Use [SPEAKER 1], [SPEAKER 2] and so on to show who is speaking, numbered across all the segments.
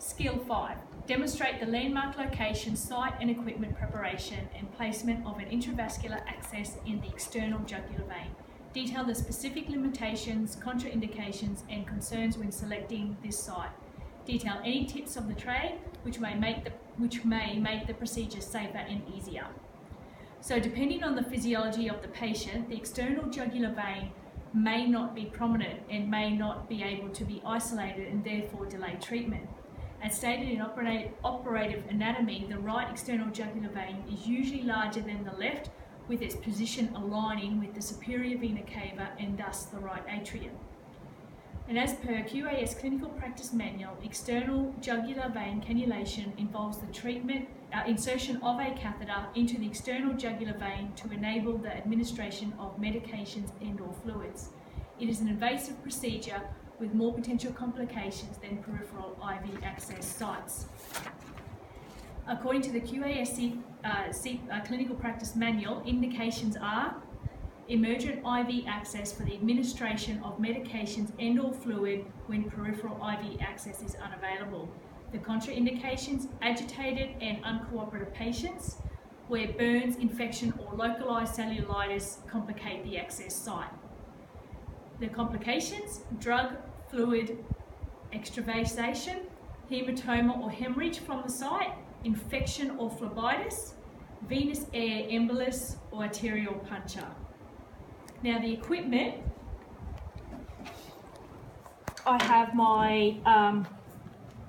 [SPEAKER 1] Skill 5. Demonstrate the landmark location, site and equipment preparation and placement of an intravascular access in the external jugular vein. Detail the specific limitations, contraindications and concerns when selecting this site. Detail any tips of the trade which may make the procedure safer and easier. So depending on the physiology of the patient, the external jugular vein may not be prominent and may not be able to be isolated and therefore delay treatment. As stated in operative anatomy, the right external jugular vein is usually larger than the left, with its position aligning with the superior vena cava and thus the right atrium. And as per QAS Clinical Practice Manual, external jugular vein cannulation involves the insertion of a catheter into the external jugular vein to enable the administration of medications and/or fluids. It is an invasive procedure with more potential complications than peripheral IV access sites. According to the QAS Clinical Practice Manual, indications are emergent IV access for the administration of medications and/or fluid when peripheral IV access is unavailable. The contraindications, agitated and uncooperative patients, where burns, infection or localized cellulitis complicate the access site. The complications, drug, fluid, extravasation, hematoma or hemorrhage from the site, infection or phlebitis, venous air embolus or arterial puncture. Now the equipment, I have my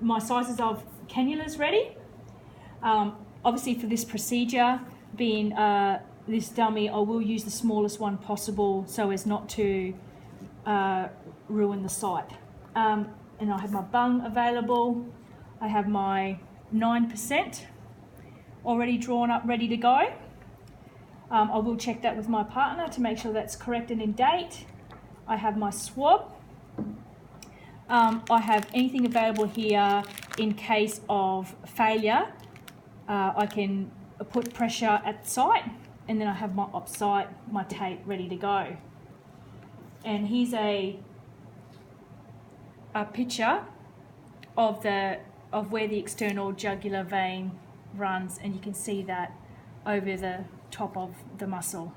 [SPEAKER 1] my sizes of cannulas ready. Obviously for this procedure, being this dummy, I will use the smallest one possible so as not to ruin the site. And I have my bung available. I have my 9% already drawn up, ready to go. I will check that with my partner to make sure that's correct and in date. I have my swab. I have anything available here in case of failure. I can put pressure at the site, and then I have my op site, my tape ready to go. And here's a picture of where the external jugular vein runs, and you can see that over the top of the muscle.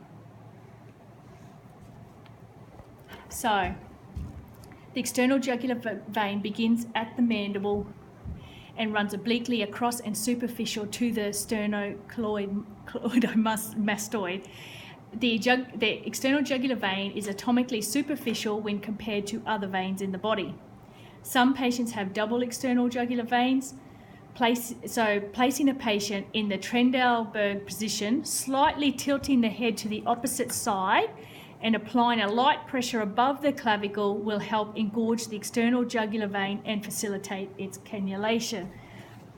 [SPEAKER 1] So the external jugular vein begins at the mandible and runs obliquely across and superficial to the sternocleidomastoid. The external jugular vein is atomically superficial when compared to other veins in the body. Some patients have double external jugular veins. Placing a patient in the Trendelenburg position, slightly tilting the head to the opposite side and applying a light pressure above the clavicle will help engorge the external jugular vein and facilitate its cannulation.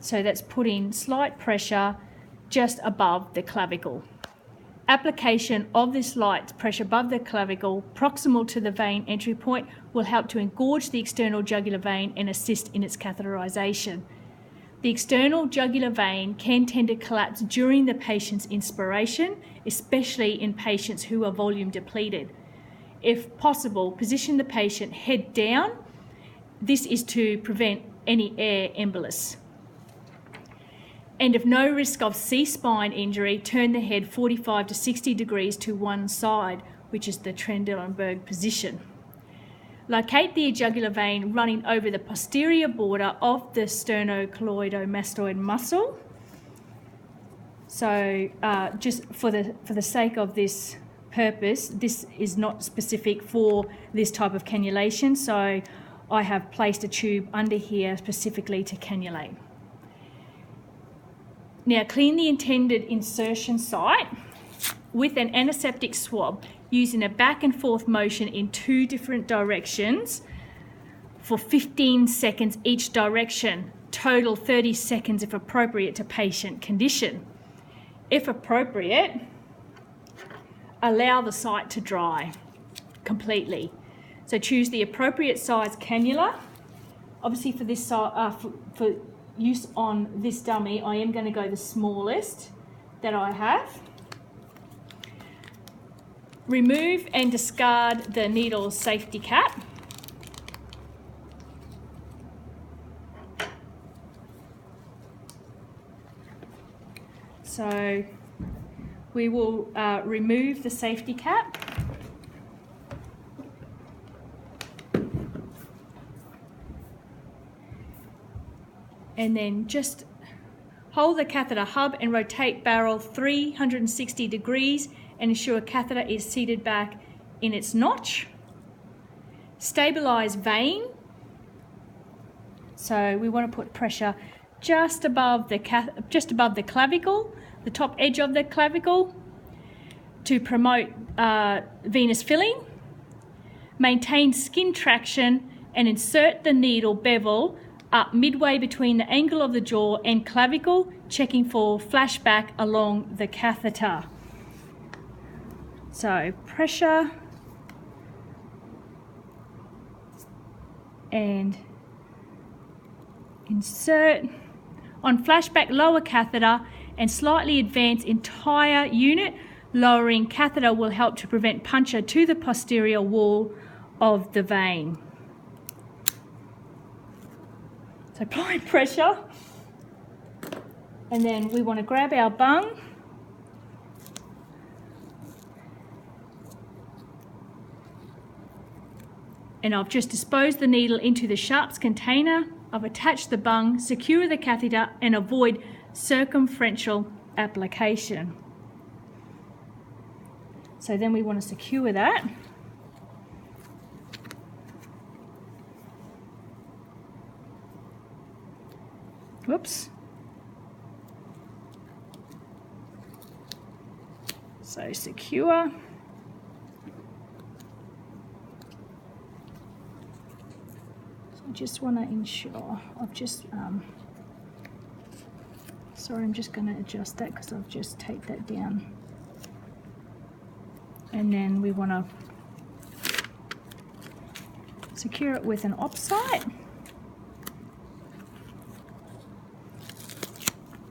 [SPEAKER 1] So that's putting slight pressure just above the clavicle. Application of this light pressure above the clavicle proximal to the vein entry point will help to engorge the external jugular vein and assist in its catheterization. The external jugular vein can tend to collapse during the patient's inspiration, especially in patients who are volume depleted. If possible, position the patient head down. This is to prevent any air embolus. And if no risk of C-spine injury, turn the head 45 to 60 degrees to one side, which is the Trendelenburg position. Locate the jugular vein running over the posterior border of the sternocleidomastoid muscle. So just for the sake of this purpose, this is not specific for this type of cannulation, so I have placed a tube under here specifically to cannulate. Now clean the intended insertion site with an antiseptic swab using a back and forth motion in 2 different directions for 15 seconds each direction, total 30 seconds if appropriate to patient condition. If appropriate, allow the site to dry completely. So choose the appropriate size cannula. Obviously for this for use on this dummy, I am going to go the smallest that I have. Remove and discard the needle safety cap. So we will remove the safety cap. And then just hold the catheter hub and rotate barrel 360 degrees and ensure catheter is seated back in its notch. Stabilize vein. So we want to put pressure just above the clavicle, the top edge of the clavicle, to promote venous filling. Maintain skin traction and insert the needle bevel up midway between the angle of the jaw and clavicle, checking for flashback along the catheter. So pressure and insert. On flashback, lower catheter and slightly advance entire unit. Lowering catheter will help to prevent puncture to the posterior wall of the vein. So apply pressure, and then we want to grab our bung and I've just disposed the needle into the sharps container. I've attached the bung, secure the catheter and avoid circumferential application. So then we want to secure that. Whoops. So secure. So I just want to ensure I've just sorry, I'm just going to adjust that because I've just taped that down. And then we want to secure it with an opsite,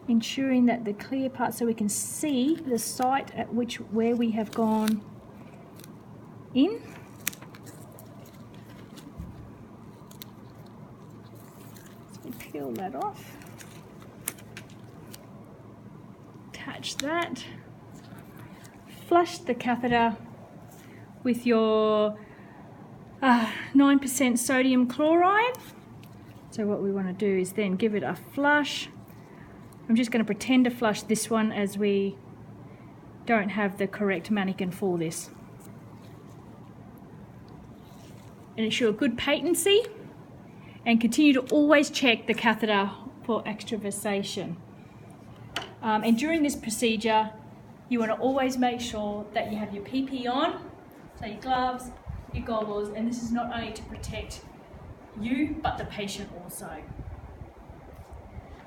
[SPEAKER 1] ensuring that the clear part, so we can see the site at where we have gone in. So we peel that off, attach that, flush the catheter with your 9% sodium chloride. So what we want to do is then give it a flush. I'm just going to pretend to flush this one as we don't have the correct mannequin for this. And ensure good patency, and continue to always check the catheter for extravasation. And during this procedure, you want to always make sure that you have your PPE on, so your gloves, your goggles, and this is not only to protect you, but the patient also.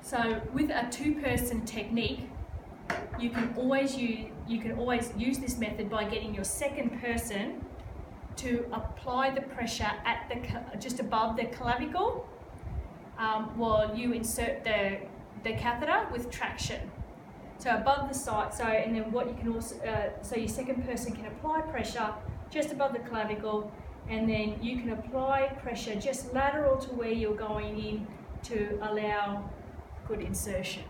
[SPEAKER 1] So with a two-person technique, you can always use this method by getting your second person to apply the pressure at just above the clavicle while you insert the catheter with traction. So above the site. So and then what you can also so your second person can apply pressure just above the clavicle, and then you can apply pressure just lateral to where you're going in to allow good insertion.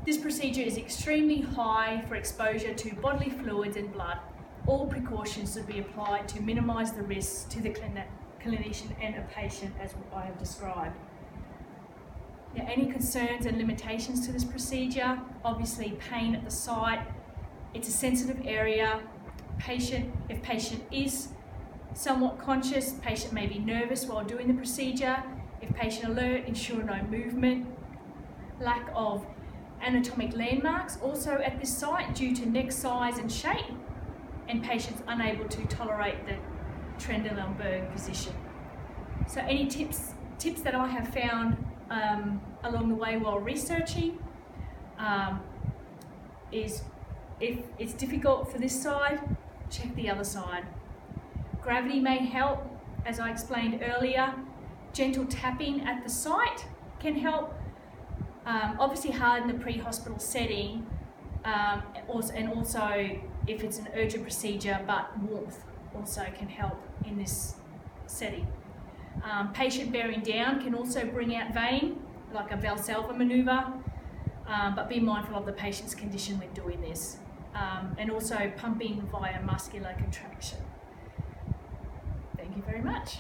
[SPEAKER 1] This procedure is extremely high for exposure to bodily fluids and blood. All precautions should be applied to minimise the risks to the clinician and a patient, as I have described. Now, any concerns and limitations to this procedure? Obviously, pain at the site. It's a sensitive area. If patient is somewhat conscious, patient may be nervous while doing the procedure. If patient alert, ensure no movement. Lack of anatomic landmarks also at this site due to neck size and shape, and patients unable to tolerate the Trendelenburg position. So any tips that I have found along the way while researching is, if it's difficult for this side, check the other side. Gravity may help, as I explained earlier. Gentle tapping at the site can help. Obviously hard in the pre-hospital setting, and also if it's an urgent procedure, but warmth also can help in this setting. Patient bearing down can also bring out vein, like a Valsalva manoeuvre. but be mindful of the patient's condition when doing this, and also pumping via muscular contraction. Thank you very much.